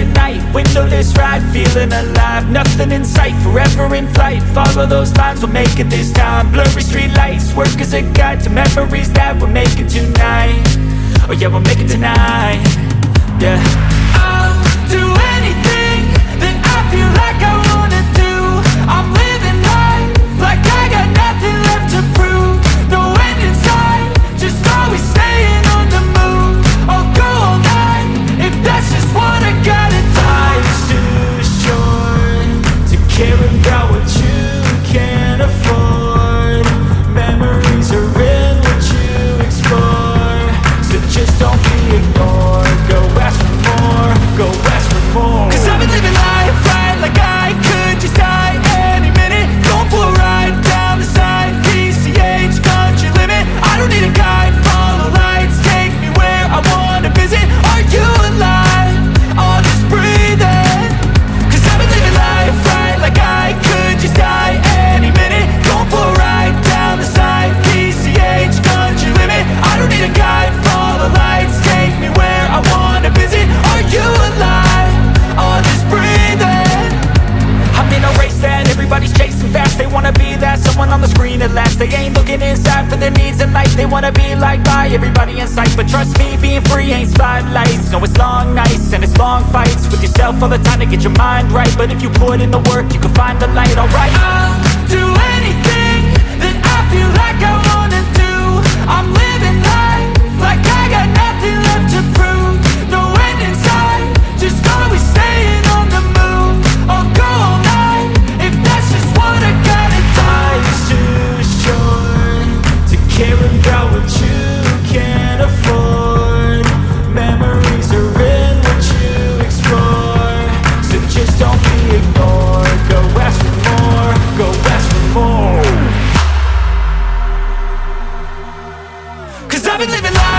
at night, windowless ride, feeling alive. Nothing in sight, forever in flight. Follow those lines, we'll make it this time. Blurry street lights, work as a guide to memories that we're making tonight. Oh yeah, we'll make it tonight. Yeah. I'll do anything that I feel like I wanna do. I'm living life like I got nothing left to prove. No end in sight, just always staying on the move. I'll go all night if that's just what I gotta do. Life's too short to care about what you can't afford. Memories are in what you explore, so just don't be ignored. Go ask for more, go ask for more. 'Cause I've been living life right like I could just die any minute. Going for a ride down the side, PCH, country limit. I don't need a guide, follow lights, take me where I wanna visit. Are you alive? I'll just breathe in. 'Cause I've been living life right like I could just die any minute. Going for a ride down the side, PCH, country limit. I don't need a guide, follow lights, take me where I wanna visit. Are you alive? I'll just breathe in. I'm in a race that everybody's chasing fast. They wanna be that someone on the screen at last. They ain't looking inside for their needs in life. They wanna be liked by everybody in sight. But trust me, being free ain't spotlights. No, it's long nights and it's long fights with yourself all the time to get your mind right. But if you put in the work, you can find the light. Alright, I'll do anything that I feel like I wanna do. I'm living life like I got nothing left to prove. No end in sight, just always staying on the move. I'll go all night if that's just what I gotta do. Life's too short to care about what you can't afford. Memories are in what you explore, so just don't be ignored. Go ask for more, go ask for more. 'Cause I've been living life